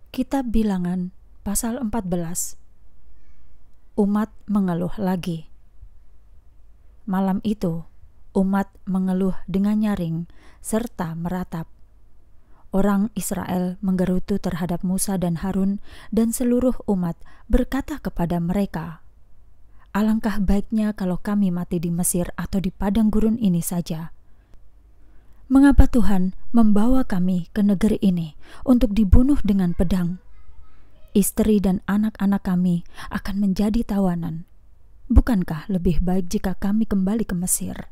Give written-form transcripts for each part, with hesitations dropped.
Kitab Bilangan pasal 14. Umat mengeluh lagi. Malam itu, umat mengeluh dengan nyaring serta meratap. Orang Israel menggerutu terhadap Musa dan Harun, dan seluruh umat berkata kepada mereka, "Alangkah baiknya kalau kami mati di Mesir atau di padang gurun ini saja. Mengapa Tuhan membawa kami ke negeri ini untuk dibunuh dengan pedang? Istri dan anak-anak kami akan menjadi tawanan. Bukankah lebih baik jika kami kembali ke Mesir?"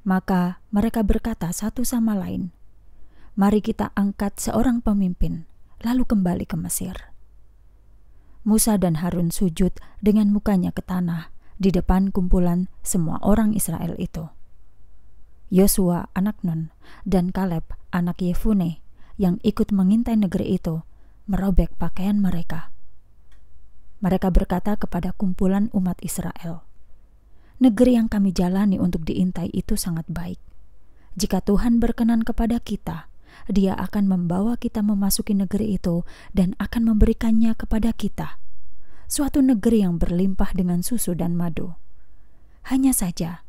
Maka mereka berkata satu sama lain, "Mari kita angkat seorang pemimpin, lalu kembali ke Mesir." Musa dan Harun sujud dengan mukanya ke tanah di depan kumpulan semua orang Israel itu. Yosua anak Nun dan Kaleb anak Yefune yang ikut mengintai negeri itu merobek pakaian mereka. Mereka berkata kepada kumpulan umat Israel, "Negeri yang kami jalani untuk diintai itu sangat baik. Jika Tuhan berkenan kepada kita, Dia akan membawa kita memasuki negeri itu dan akan memberikannya kepada kita, suatu negeri yang berlimpah dengan susu dan madu. Hanya saja,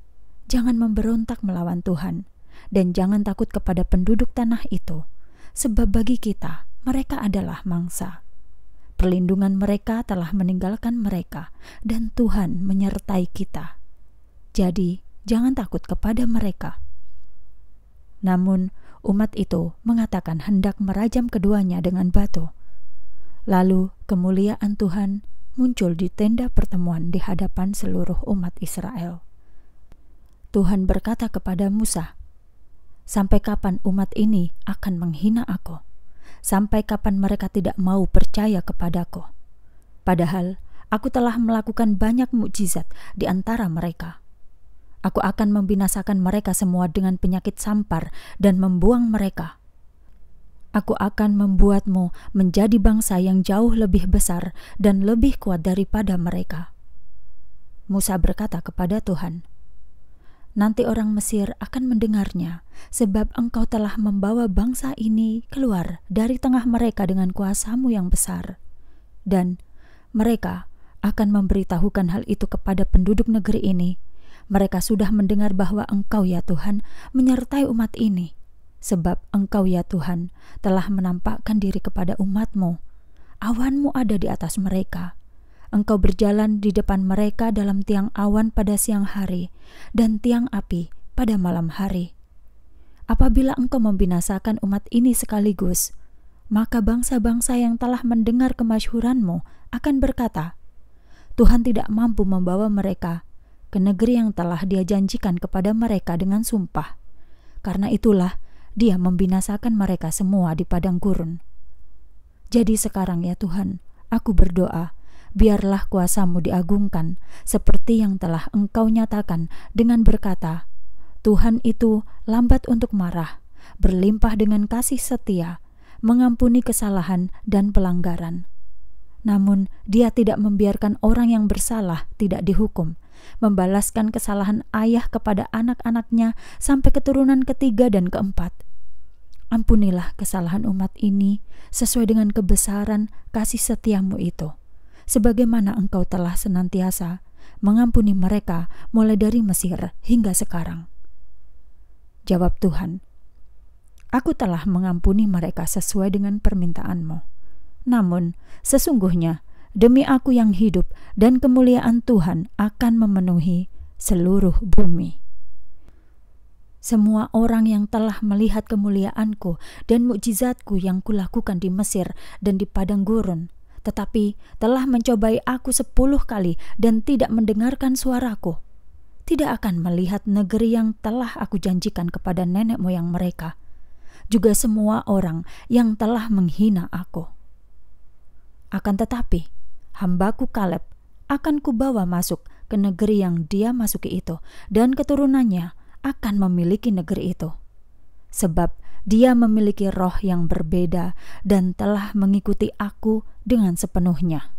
jangan memberontak melawan Tuhan, dan jangan takut kepada penduduk tanah itu, sebab bagi kita mereka adalah mangsa. Perlindungan mereka telah meninggalkan mereka, dan Tuhan menyertai kita. Jadi jangan takut kepada mereka." Namun umat itu mengatakan hendak merajam keduanya dengan batu. Lalu kemuliaan Tuhan muncul di tenda pertemuan di hadapan seluruh umat Israel. Tuhan berkata kepada Musa, "Sampai kapan umat ini akan menghina Aku? Sampai kapan mereka tidak mau percaya kepadaku? Padahal Aku telah melakukan banyak mukjizat di antara mereka. Aku akan membinasakan mereka semua dengan penyakit sampar dan membuang mereka. Aku akan membuatmu menjadi bangsa yang jauh lebih besar dan lebih kuat daripada mereka." Musa berkata kepada Tuhan, "Nanti orang Mesir akan mendengarnya, sebab Engkau telah membawa bangsa ini keluar dari tengah mereka dengan kuasa-Mu yang besar. Dan mereka akan memberitahukan hal itu kepada penduduk negeri ini. Mereka sudah mendengar bahwa Engkau, ya Tuhan, menyertai umat ini, sebab Engkau, ya Tuhan, telah menampakkan diri kepada umat-Mu. Awan-Mu ada di atas mereka. Engkau berjalan di depan mereka dalam tiang awan pada siang hari dan tiang api pada malam hari. Apabila Engkau membinasakan umat ini sekaligus, maka bangsa-bangsa yang telah mendengar kemasyhuran-Mu akan berkata, 'Tuhan tidak mampu membawa mereka ke negeri yang telah Dia janjikan kepada mereka dengan sumpah. Karena itulah Dia membinasakan mereka semua di padang gurun.' Jadi sekarang, ya Tuhan, aku berdoa, biarlah kuasa-Mu diagungkan, seperti yang telah Engkau nyatakan dengan berkata, 'Tuhan itu lambat untuk marah, berlimpah dengan kasih setia, mengampuni kesalahan dan pelanggaran. Namun Dia tidak membiarkan orang yang bersalah tidak dihukum, membalaskan kesalahan ayah kepada anak-anaknya sampai keturunan ketiga dan keempat. Ampunilah kesalahan umat ini sesuai dengan kebesaran kasih setia-Mu itu, sebagaimana Engkau telah senantiasa mengampuni mereka mulai dari Mesir hingga sekarang.' Jawab Tuhan, "Aku telah mengampuni mereka sesuai dengan permintaan-Mu. Namun sesungguhnya demi Aku yang hidup dan kemuliaan Tuhan akan memenuhi seluruh bumi. Semua orang yang telah melihat kemuliaan-Ku dan mukjizat-Ku yang Kulakukan di Mesir dan di padang gurun, tetapi telah mencobai Aku 10 kali dan tidak mendengarkan suara-Ku, tidak akan melihat negeri yang telah Aku janjikan kepada nenek moyang mereka, juga semua orang yang telah menghina Aku. Akan tetapi hamba-Ku Kaleb akan Kubawa masuk ke negeri yang dia masuki itu, dan keturunannya akan memiliki negeri itu, sebab dia memiliki roh yang berbeda dan telah mengikuti Aku dengan sepenuhnya.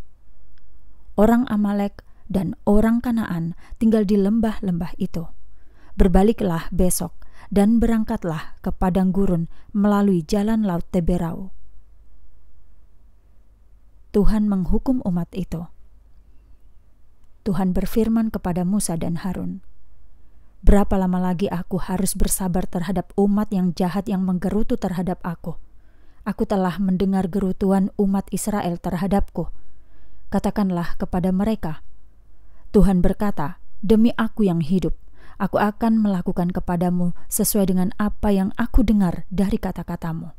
Orang Amalek dan orang Kanaan tinggal di lembah-lembah itu. Berbaliklah besok dan berangkatlah ke padang gurun melalui jalan laut Teberau." Tuhan menghukum umat itu. Tuhan berfirman kepada Musa dan Harun, "Berapa lama lagi aku harus bersabar terhadap umat yang jahat yang menggerutu terhadap aku? Aku telah mendengar gerutuan umat Israel terhadapku. Katakanlah kepada mereka, Tuhan berkata, demi aku yang hidup, aku akan melakukan kepadamu sesuai dengan apa yang aku dengar dari kata-katamu.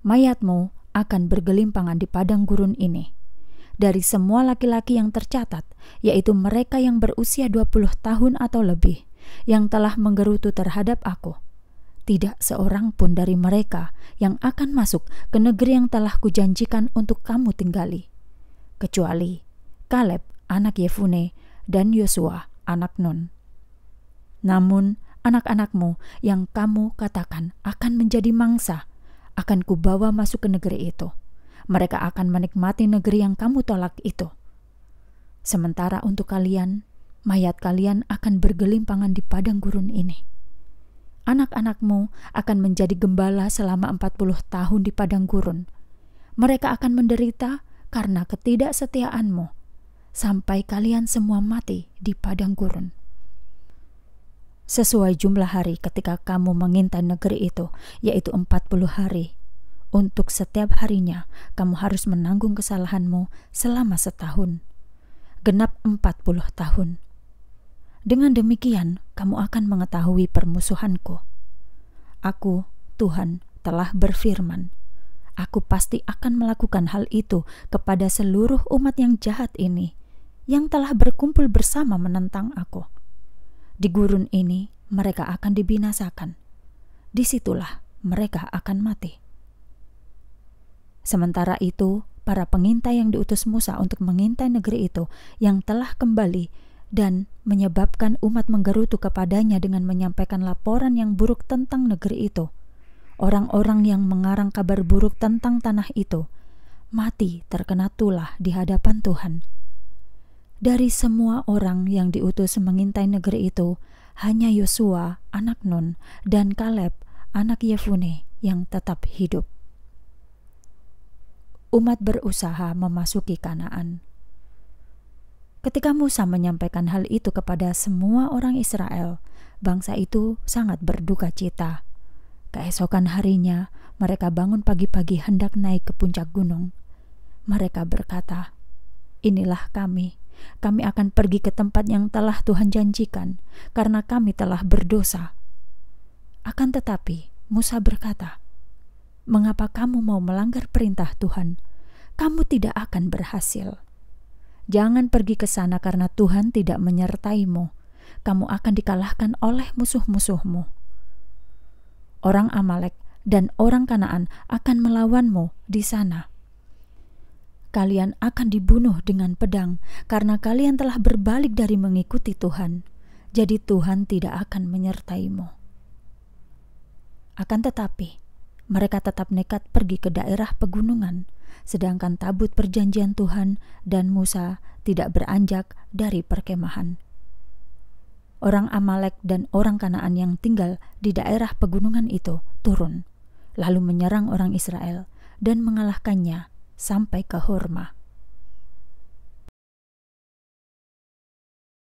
Mayatmu akan bergelimpangan di padang gurun ini. Dari semua laki-laki yang tercatat, yaitu mereka yang berusia 20 tahun atau lebih, yang telah menggerutu terhadap aku, tidak seorang pun dari mereka yang akan masuk ke negeri yang telah kujanjikan untuk kamu tinggali, kecuali Kaleb anak Yefune dan Yosua anak Nun. Namun anak-anakmu yang kamu katakan akan menjadi mangsa, akan kubawa masuk ke negeri itu. Mereka akan menikmati negeri yang kamu tolak itu. Sementara untuk kalian, mayat kalian akan bergelimpangan di padang gurun ini. Anak-anakmu akan menjadi gembala selama 40 tahun di padang gurun. Mereka akan menderita karena ketidaksetiaanmu, sampai kalian semua mati di padang gurun. Sesuai jumlah hari ketika kamu mengintai negeri itu, yaitu 40 hari. Untuk setiap harinya, kamu harus menanggung kesalahanmu selama setahun. Genap 40 tahun. Dengan demikian, kamu akan mengetahui permusuhanku. Aku, Tuhan, telah berfirman, aku pasti akan melakukan hal itu kepada seluruh umat yang jahat ini, yang telah berkumpul bersama menentang aku. Di gurun ini, mereka akan dibinasakan. Disitulah mereka akan mati. Sementara itu, para pengintai yang diutus Musa untuk mengintai negeri itu yang telah kembali dan menyebabkan umat menggerutu kepadanya dengan menyampaikan laporan yang buruk tentang negeri itu. Orang-orang yang mengarang kabar buruk tentang tanah itu mati terkena tulah di hadapan Tuhan. Dari semua orang yang diutus mengintai negeri itu, hanya Yosua anak Nun dan Kaleb anak Yefune yang tetap hidup. Umat berusaha memasuki Kanaan. Ketika Musa menyampaikan hal itu kepada semua orang Israel, bangsa itu sangat berduka cita. Keesokan harinya, mereka bangun pagi-pagi hendak naik ke puncak gunung. Mereka berkata, "Inilah kami akan pergi ke tempat yang telah Tuhan janjikan, karena kami telah berdosa." Akan tetapi, Musa berkata, "Mengapa kamu mau melanggar perintah Tuhan? Kamu tidak akan berhasil. Jangan pergi ke sana karena Tuhan tidak menyertaimu. Kamu akan dikalahkan oleh musuh-musuhmu. Orang Amalek dan orang Kanaan akan melawanmu di sana. Kalian akan dibunuh dengan pedang karena kalian telah berbalik dari mengikuti Tuhan. Jadi Tuhan tidak akan menyertaimu." Akan tetapi, mereka tetap nekat pergi ke daerah pegunungan, sedangkan tabut perjanjian Tuhan dan Musa tidak beranjak dari perkemahan. Orang Amalek dan orang Kanaan yang tinggal di daerah pegunungan itu turun, lalu menyerang orang Israel dan mengalahkannya sampai ke Horma.